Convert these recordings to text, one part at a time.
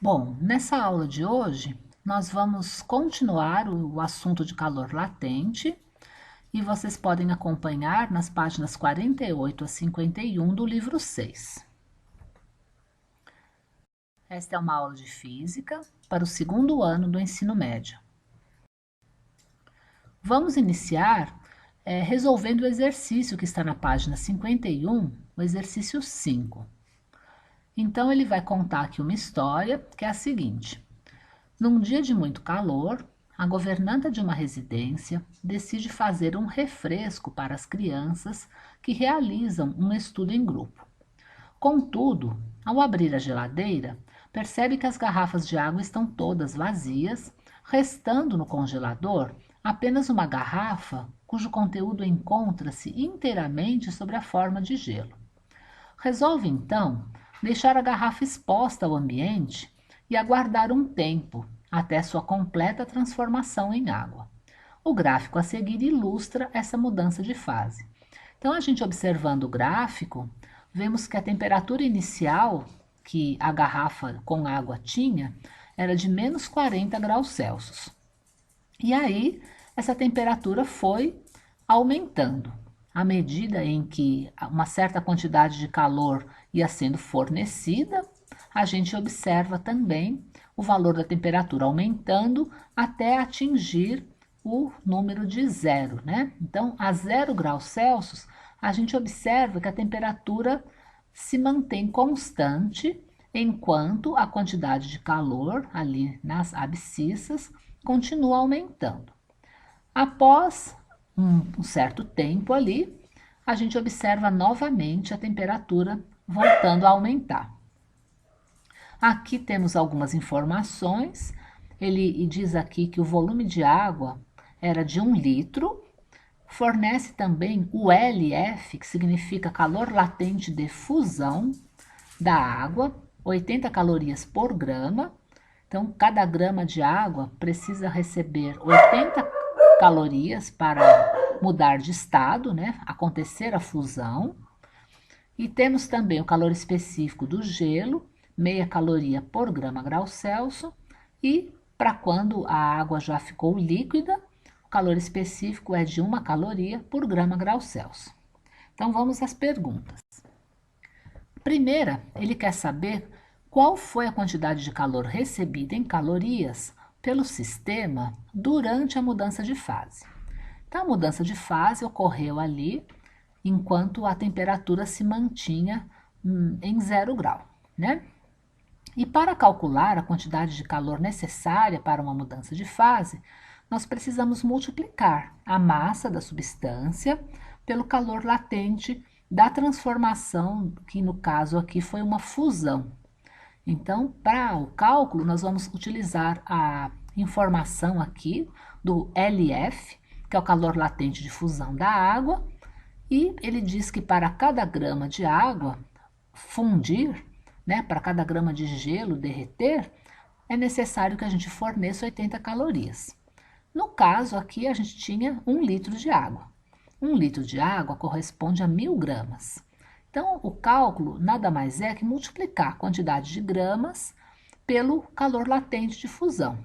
Bom, nessa aula de hoje, nós vamos continuar o assunto de calor latente e vocês podem acompanhar nas páginas 48 a 51 do livro 6. Esta é uma aula de física para o segundo ano do ensino médio. Vamos iniciar resolvendo o exercício que está na página 51, o exercício 5. Então, ele vai contar aqui uma história que é a seguinte. Num dia de muito calor, a governanta de uma residência decide fazer um refresco para as crianças que realizam um estudo em grupo. Contudo, ao abrir a geladeira, percebe que as garrafas de água estão todas vazias, restando no congelador apenas uma garrafa cujo conteúdo encontra-se inteiramente sob a forma de gelo. Resolve então deixar a garrafa exposta ao ambiente e aguardar um tempo até sua completa transformação em água. O gráfico a seguir ilustra essa mudança de fase. Então, a gente observando o gráfico, vemos que a temperatura inicial que a garrafa com água tinha era de menos 40 graus Celsius. E aí, essa temperatura foi aumentando. À medida em que uma certa quantidade de calor ia sendo fornecida, a gente observa também o valor da temperatura aumentando até atingir o número de zero, né? Então, a 0 graus Celsius, a gente observa que a temperatura se mantém constante, enquanto a quantidade de calor ali nas abscissas continua aumentando. Após um certo tempo ali, a gente observa novamente a temperatura voltando a aumentar. Aqui temos algumas informações. Ele diz aqui que o volume de água era de 1 litro. Fornece também o LF, que significa calor latente de fusão da água, 80 calorias por grama. Então, cada grama de água precisa receber 80 calorias para mudar de estado, né? Acontecer a fusão. E temos também o calor específico do gelo, meia caloria por grama grau Celsius. E para quando a água já ficou líquida, o calor específico é de 1 caloria por grama grau Celsius. Então, vamos às perguntas. Primeira, ele quer saber qual foi a quantidade de calor recebida em calorias pelo sistema durante a mudança de fase. Então, a mudança de fase ocorreu ali enquanto a temperatura se mantinha em 0 grau, né? E para calcular a quantidade de calor necessária para uma mudança de fase, nós precisamos multiplicar a massa da substância pelo calor latente da transformação, que no caso aqui foi uma fusão. Então, para o cálculo, nós vamos utilizar a informação aqui do LF, que é o calor latente de fusão da água, e ele diz que para cada grama de água fundir, né, para cada grama de gelo derreter, é necessário que a gente forneça 80 calorias. No caso aqui, a gente tinha 1 litro de água. 1 litro de água corresponde a 1000 gramas. Então, o cálculo nada mais é que multiplicar a quantidade de gramas pelo calor latente de fusão.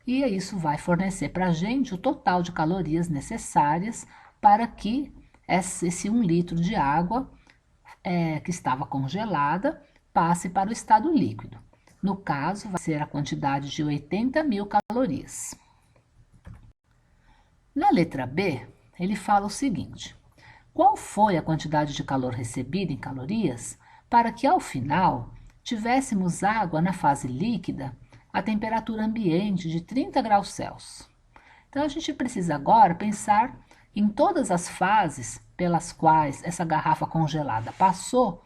E isso vai fornecer para a gente o total de calorias necessárias para que esse 1 litro de água que estava congelada passe para o estado líquido. No caso, vai ser a quantidade de 80.000 calorias. Na letra B, ele fala o seguinte: qual foi a quantidade de calor recebida em calorias para que, ao final, tivéssemos água na fase líquida a temperatura ambiente de 30 graus Celsius? Então, a gente precisa agora pensar em todas as fases pelas quais essa garrafa congelada passou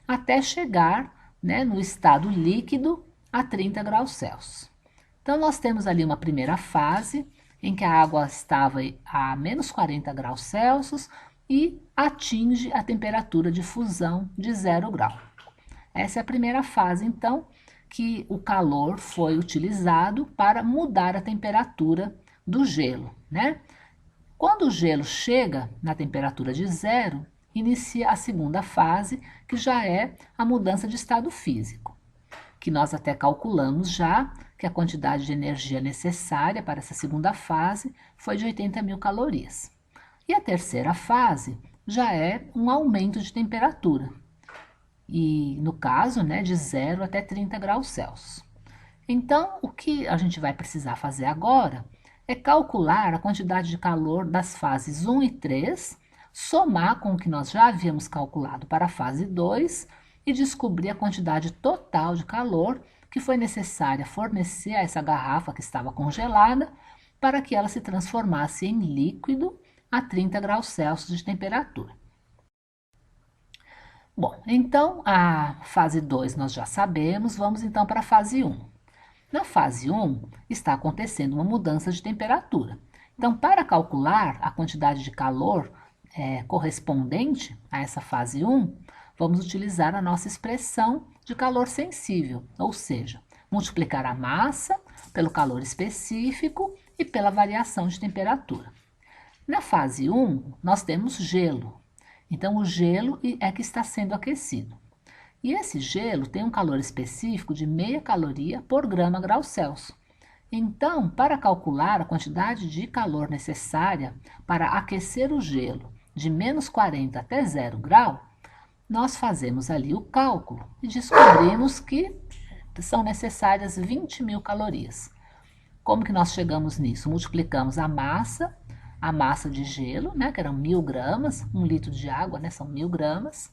até chegar, né, no estado líquido a 30 graus Celsius. Então, nós temos ali uma primeira fase em que a água estava a menos 40 graus Celsius e atinge a temperatura de fusão de 0 grau. Essa é a primeira fase, então, que o calor foi utilizado para mudar a temperatura do gelo, né? Quando o gelo chega na temperatura de 0, inicia a segunda fase, que já é a mudança de estado físico, que nós até calculamos já que a quantidade de energia necessária para essa segunda fase foi de 80.000 calorias. E a terceira fase já é um aumento de temperatura, e no caso, né, de 0 até 30 graus Celsius. Então, o que a gente vai precisar fazer agora é calcular a quantidade de calor das fases 1 e 3, somar com o que nós já havíamos calculado para a fase 2 e descobrir a quantidade total de calor que foi necessária fornecer a essa garrafa que estava congelada para que ela se transformasse em líquido a 30 graus Celsius de temperatura. Bom, então a fase 2 nós já sabemos, vamos então para a fase 1. Na fase 1 está acontecendo uma mudança de temperatura. Então, para calcular a quantidade de calor correspondente a essa fase 1, vamos utilizar a nossa expressão de calor sensível, ou seja, multiplicar a massa pelo calor específico e pela variação de temperatura. Na fase 1, nós temos gelo. Então, o gelo é que está sendo aquecido. E esse gelo tem um calor específico de meia caloria por grama grau Celsius. Então, para calcular a quantidade de calor necessária para aquecer o gelo de menos 40 até 0 grau, nós fazemos ali o cálculo e descobrimos que são necessárias 20.000 calorias. Como que nós chegamos nisso? Multiplicamos a massa de gelo, né, que eram 1.000 gramas, 1 litro de água, né, são 1.000 gramas,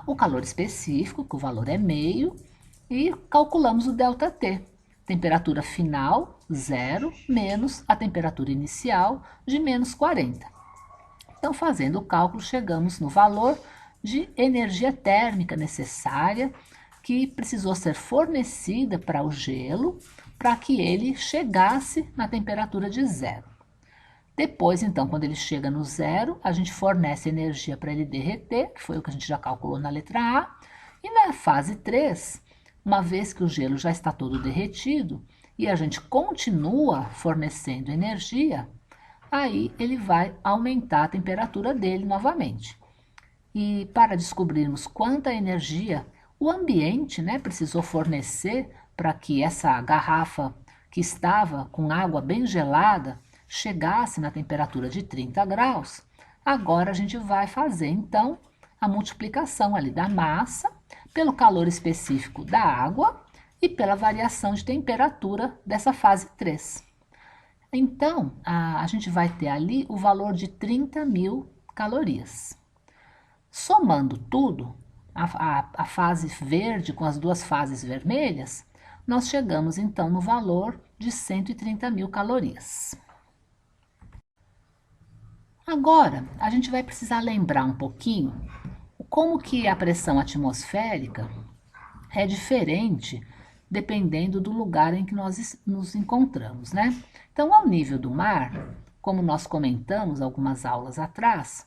o calor específico, que o valor é meio, e calculamos o ΔT, temperatura final, 0, menos a temperatura inicial, de menos 40. Então, fazendo o cálculo, chegamos no valor de energia térmica necessária, que precisou ser fornecida para o gelo, para que ele chegasse na temperatura de 0. Depois, então, quando ele chega no 0, a gente fornece energia para ele derreter, que foi o que a gente já calculou na letra A. E na fase 3, uma vez que o gelo já está todo derretido e a gente continua fornecendo energia, aí ele vai aumentar a temperatura dele novamente. E para descobrirmos quanta energia o ambiente, né, precisou fornecer para que essa garrafa que estava com água bem gelada chegasse na temperatura de 30 graus, agora a gente vai fazer então a multiplicação ali da massa pelo calor específico da água e pela variação de temperatura dessa fase 3. Então, a gente vai ter ali o valor de 30.000 calorias. Somando tudo, a fase verde com as duas fases vermelhas, nós chegamos então no valor de 130.000 calorias. Agora, a gente vai precisar lembrar um pouquinho como que a pressão atmosférica é diferente dependendo do lugar em que nós nos encontramos, né? Então, ao nível do mar, como nós comentamos algumas aulas atrás,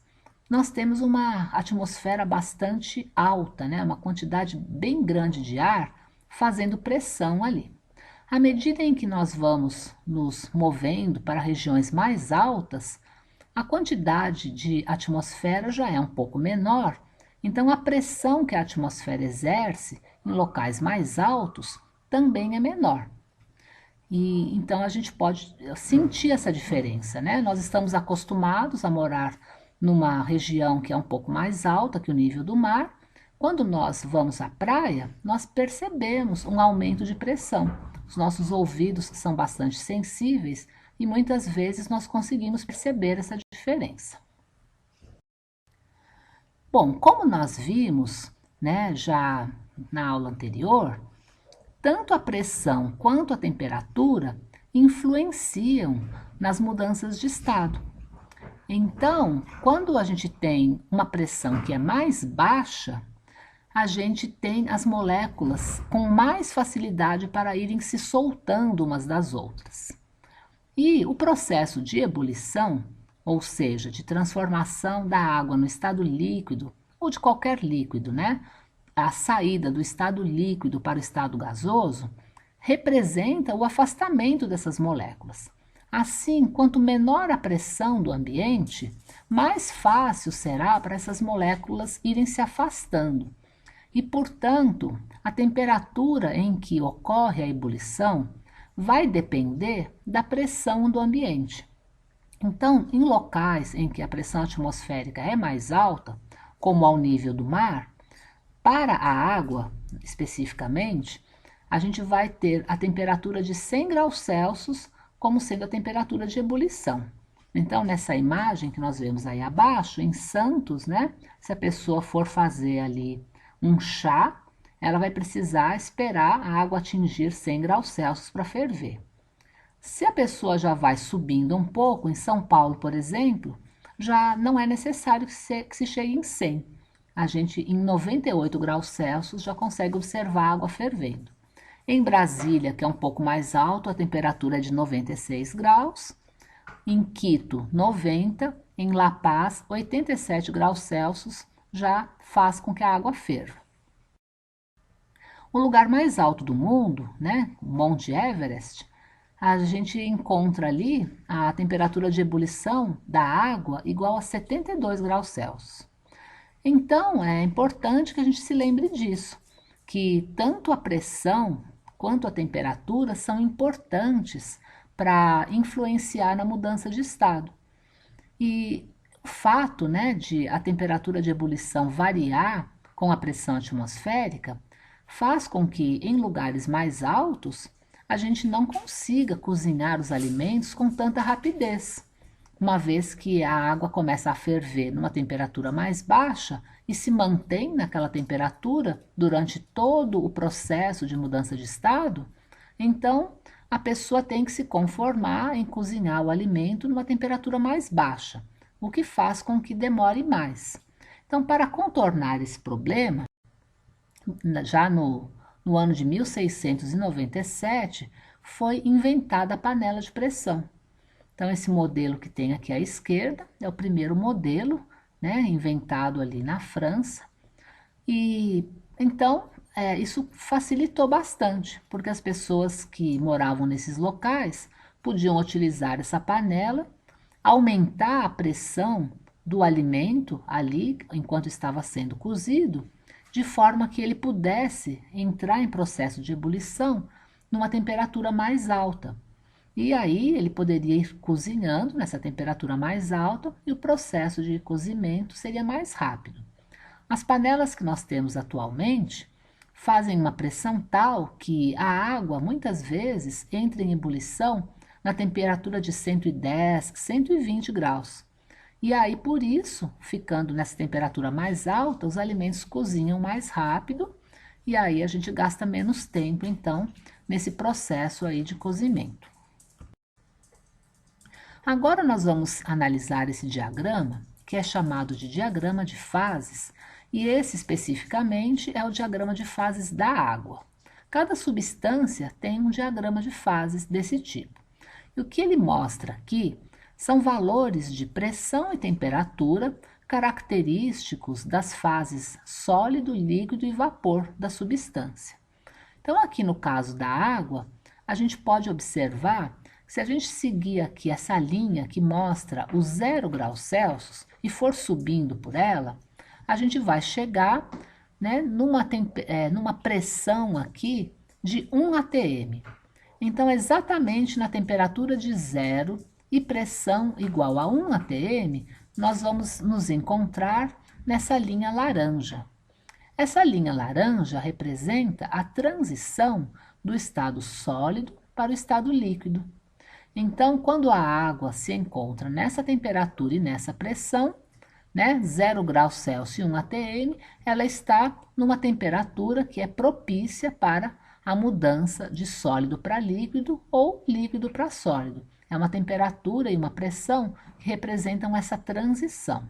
nós temos uma atmosfera bastante alta, né? Uma quantidade bem grande de ar fazendo pressão ali. À medida em que nós vamos nos movendo para regiões mais altas, a quantidade de atmosfera já é um pouco menor, então a pressão que a atmosfera exerce em locais mais altos também é menor. E então a gente pode sentir essa diferença, né? Nós estamos acostumados a morar numa região que é um pouco mais alta que o nível do mar. Quando nós vamos à praia, nós percebemos um aumento de pressão. Os nossos ouvidos são bastante sensíveis e muitas vezes nós conseguimos perceber essa diferença. Bom, como nós vimos, né, já na aula anterior, tanto a pressão quanto a temperatura influenciam nas mudanças de estado. Então, quando a gente tem uma pressão que é mais baixa, a gente tem as moléculas com mais facilidade para irem se soltando umas das outras. E o processo de ebulição, ou seja, de transformação da água no estado líquido, ou de qualquer líquido, né? A saída do estado líquido para o estado gasoso, representa o afastamento dessas moléculas. Assim, quanto menor a pressão do ambiente, mais fácil será para essas moléculas irem se afastando. e, portanto, a temperatura em que ocorre a ebulição vai depender da pressão do ambiente. Então, em locais em que a pressão atmosférica é mais alta, como ao nível do mar, para a água, especificamente, a gente vai ter a temperatura de 100 graus Celsius como sendo a temperatura de ebulição. Então, nessa imagem que nós vemos aí abaixo, em Santos, né? Se a pessoa for fazer ali um chá, ela vai precisar esperar a água atingir 100 graus Celsius para ferver. Se a pessoa já vai subindo um pouco, em São Paulo, por exemplo, já não é necessário que se chegue em 100. A gente, em 98 graus Celsius, já consegue observar a água fervendo. Em Brasília, que é um pouco mais alto, a temperatura é de 96 graus. Em Quito, 90. Em La Paz, 87 graus Celsius já faz com que a água ferva. O lugar mais alto do mundo, né, o Monte Everest, a gente encontra ali a temperatura de ebulição da água igual a 72 graus Celsius. Então, é importante que a gente se lembre disso, que tanto a pressão quanto a temperatura são importantes para influenciar na mudança de estado. E o fato, né, de a temperatura de ebulição variar com a pressão atmosférica faz com que em lugares mais altos a gente não consiga cozinhar os alimentos com tanta rapidez, uma vez que a água começa a ferver numa temperatura mais baixa e se mantém naquela temperatura durante todo o processo de mudança de estado, então a pessoa tem que se conformar em cozinhar o alimento numa temperatura mais baixa, o que faz com que demore mais. Então, para contornar esse problema, já no ano de 1697, foi inventada a panela de pressão. Então, esse modelo que tem aqui à esquerda é o primeiro modelo, né, inventado ali na França. E então, isso facilitou bastante, porque as pessoas que moravam nesses locais podiam utilizar essa panela, aumentar a pressão do alimento ali enquanto estava sendo cozido, de forma que ele pudesse entrar em processo de ebulição numa temperatura mais alta. E aí ele poderia ir cozinhando nessa temperatura mais alta e o processo de cozimento seria mais rápido. As panelas que nós temos atualmente fazem uma pressão tal que a água muitas vezes entra em ebulição na temperatura de 110, 120 graus. E aí, por isso, ficando nessa temperatura mais alta, os alimentos cozinham mais rápido e aí a gente gasta menos tempo, então, nesse processo aí de cozimento. Agora nós vamos analisar esse diagrama, que é chamado de diagrama de fases, e esse especificamente é o diagrama de fases da água. Cada substância tem um diagrama de fases desse tipo. E o que ele mostra aqui são valores de pressão e temperatura característicos das fases sólido, líquido e vapor da substância. Então, aqui no caso da água, a gente pode observar que se a gente seguir aqui essa linha que mostra o 0 graus Celsius e for subindo por ela, a gente vai chegar, né, numa pressão aqui de 1 atm. Então, exatamente na temperatura de 0 e pressão igual a 1 atm, nós vamos nos encontrar nessa linha laranja. Essa linha laranja representa a transição do estado sólido para o estado líquido. Então, quando a água se encontra nessa temperatura e nessa pressão, né, 0 graus Celsius e 1 atm, ela está numa temperatura que é propícia para a mudança de sólido para líquido ou líquido para sólido. É uma temperatura e uma pressão que representam essa transição.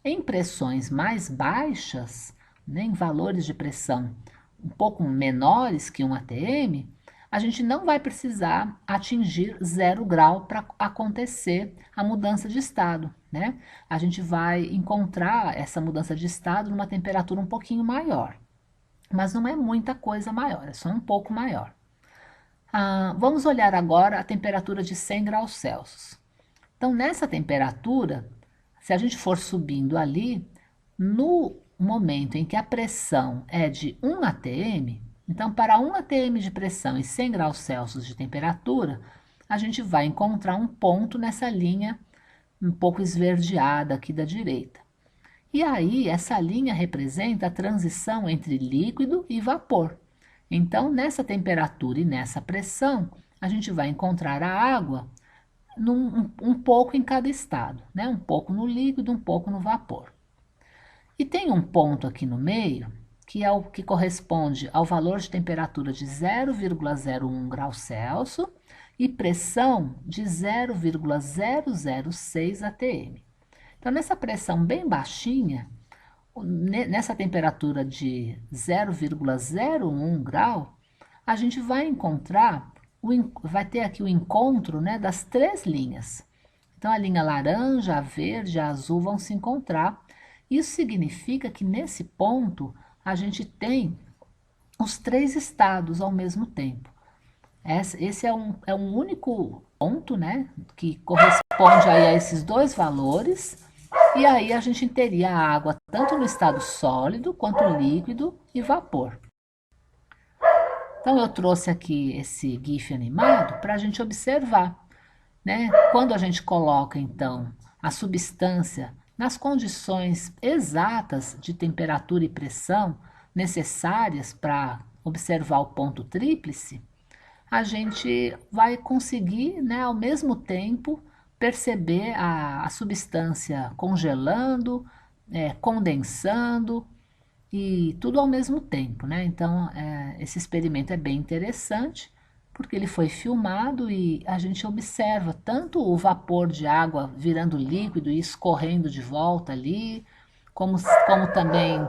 Em pressões mais baixas, né, em valores de pressão um pouco menores que 1 atm, a gente não vai precisar atingir 0 grau para acontecer a mudança de estado, né? A gente vai encontrar essa mudança de estado numa temperatura um pouquinho maior, mas não é muita coisa maior, é só um pouco maior. Vamos olhar agora a temperatura de 100 graus Celsius. Então, nessa temperatura, se a gente for subindo ali, no um momento em que a pressão é de 1 atm, então para 1 atm de pressão e 100 graus Celsius de temperatura, a gente vai encontrar um ponto nessa linha um pouco esverdeada aqui da direita. E aí, essa linha representa a transição entre líquido e vapor. Então, nessa temperatura e nessa pressão, a gente vai encontrar a água um pouco em cada estado, né? Um pouco no líquido, um pouco no vapor. E tem um ponto aqui no meio, que é o que corresponde ao valor de temperatura de 0,01 graus Celsius e pressão de 0,006 atm. Então, nessa pressão bem baixinha, nessa temperatura de 0,01 grau, a gente vai encontrar, vai ter aqui o encontro, né, das três linhas. Então, a linha laranja, a verde, a azul vão se encontrar. Isso significa que nesse ponto a gente tem os três estados ao mesmo tempo. Esse é um único ponto, né, que corresponde aí a esses dois valores. E aí a gente teria a água tanto no estado sólido, quanto líquido e vapor. Então eu trouxe aqui esse GIF animado para a gente observar, né? Quando a gente coloca então a substância nas condições exatas de temperatura e pressão necessárias para observar o ponto tríplice, a gente vai conseguir, né, ao mesmo tempo, perceber a substância congelando, condensando e tudo ao mesmo tempo, né? Então, esse experimento é bem interessante porque ele foi filmado e a gente observa tanto o vapor de água virando líquido e escorrendo de volta ali, como também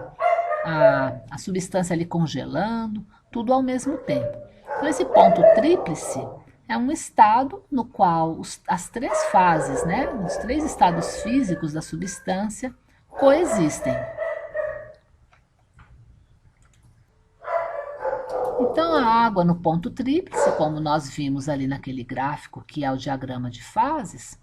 a substância ali congelando, tudo ao mesmo tempo. Então, esse ponto tríplice é um estado no qual as três fases, né, os três estados físicos da substância coexistem. Então, a água no ponto tríplice, como nós vimos ali naquele gráfico, que é o diagrama de fases,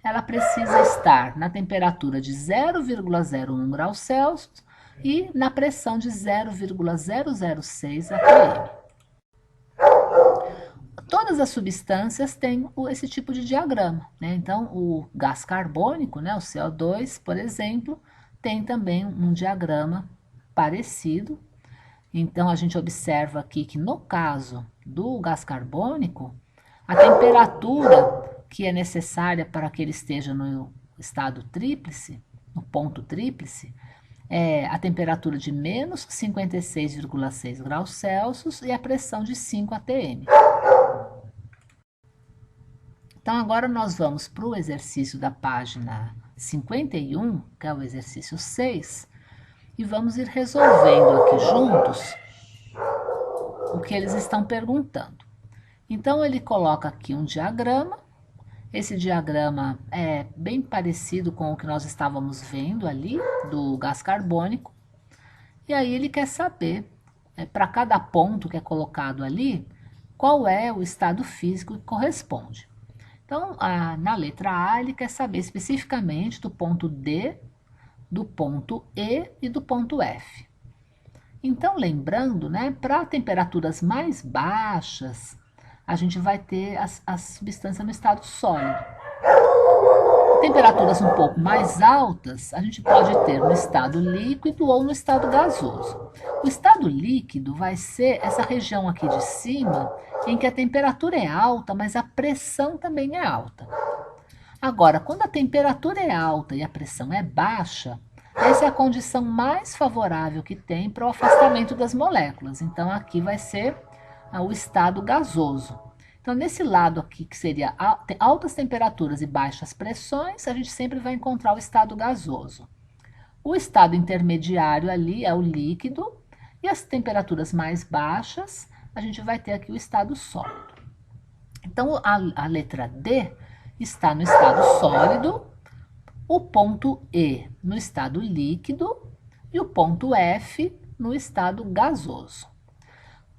ela precisa estar na temperatura de 0,01 graus Celsius e na pressão de 0,006 atm. Todas as substâncias têm esse tipo de diagrama, né? Então, o gás carbônico, né, o CO2, por exemplo, tem também um diagrama parecido. Então, a gente observa aqui que no caso do gás carbônico, a temperatura que é necessária para que ele esteja no estado tríplice, no ponto tríplice, é a temperatura de menos 56,6 graus Celsius e a pressão de 5 atm. Então, agora nós vamos para o exercício da página 51, que é o exercício 6, e vamos ir resolvendo aqui juntos o que eles estão perguntando. Então, ele coloca aqui um diagrama. Esse diagrama é bem parecido com o que nós estávamos vendo ali, do gás carbônico. E aí ele quer saber, para cada ponto que é colocado ali, qual é o estado físico que corresponde. Então, na letra A, ele quer saber especificamente do ponto D, do ponto E e do ponto F. Então, lembrando, né, para temperaturas mais baixas, a gente vai ter a substância no estado sólido. Temperaturas um pouco mais altas, a gente pode ter no estado líquido ou no estado gasoso. O estado líquido vai ser essa região aqui de cima, em que a temperatura é alta, mas a pressão também é alta. Agora, quando a temperatura é alta e a pressão é baixa, essa é a condição mais favorável que tem para o afastamento das moléculas. Então, aqui vai ser o estado gasoso. Então, nesse lado aqui, que seria altas temperaturas e baixas pressões, a gente sempre vai encontrar o estado gasoso. O estado intermediário ali é o líquido, e as temperaturas mais baixas, a gente vai ter aqui o estado sólido. Então, a letra D está no estado sólido, o ponto E no estado líquido e o ponto F no estado gasoso.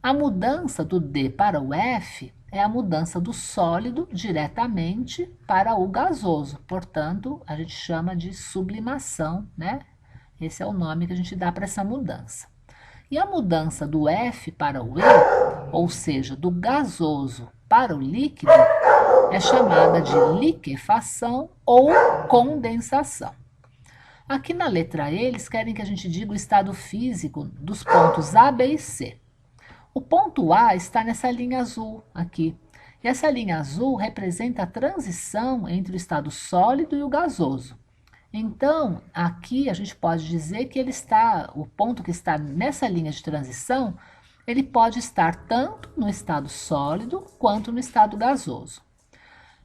A mudança do D para o F é a mudança do sólido diretamente para o gasoso. Portanto, a gente chama de sublimação, né? Esse é o nome que a gente dá para essa mudança. E a mudança do F para o E, ou seja, do gasoso para o líquido, é chamada de liquefação ou condensação. Aqui na letra E, eles querem que a gente diga o estado físico dos pontos A, B e C. O ponto A está nessa linha azul aqui. E essa linha azul representa a transição entre o estado sólido e o gasoso. Então, aqui a gente pode dizer que o ponto que está nessa linha de transição, ele pode estar tanto no estado sólido quanto no estado gasoso.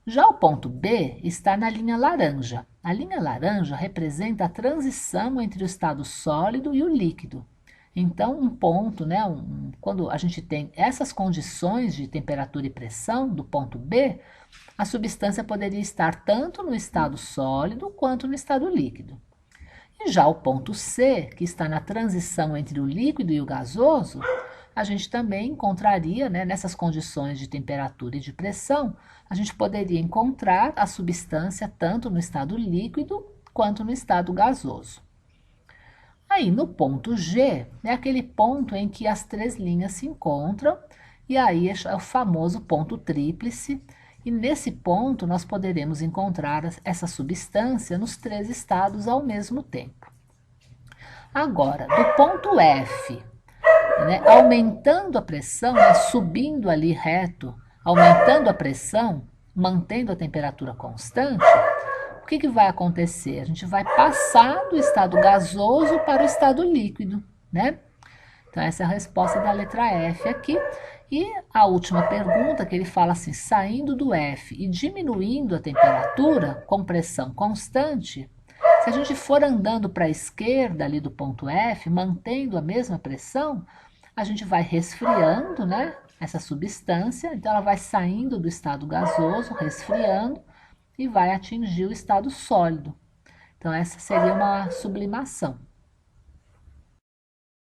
Já o ponto B está na linha laranja. A linha laranja representa a transição entre o estado sólido e o líquido. Então, um ponto, né, quando a gente tem essas condições de temperatura e pressão do ponto B, a substância poderia estar tanto no estado sólido quanto no estado líquido. E já o ponto C, que está na transição entre o líquido e o gasoso, a gente também encontraria, né, nessas condições de temperatura e de pressão, a gente poderia encontrar a substância tanto no estado líquido quanto no estado gasoso. Aí no ponto G, é aquele ponto em que as três linhas se encontram, e aí é o famoso ponto tríplice, e nesse ponto nós poderemos encontrar essa substância nos três estados ao mesmo tempo. Agora, do ponto F, né, aumentando a pressão, né, subindo ali reto, aumentando a pressão, mantendo a temperatura constante, o que vai acontecer? A gente vai passar do estado gasoso para o estado líquido, né? Então, essa é a resposta da letra F aqui. E a última pergunta, que ele fala assim, saindo do F e diminuindo a temperatura com pressão constante, se a gente for andando para a esquerda ali do ponto F, mantendo a mesma pressão, a gente vai resfriando, né, essa substância, então ela vai saindo do estado gasoso, resfriando, e vai atingir o estado sólido. Então, essa seria uma sublimação.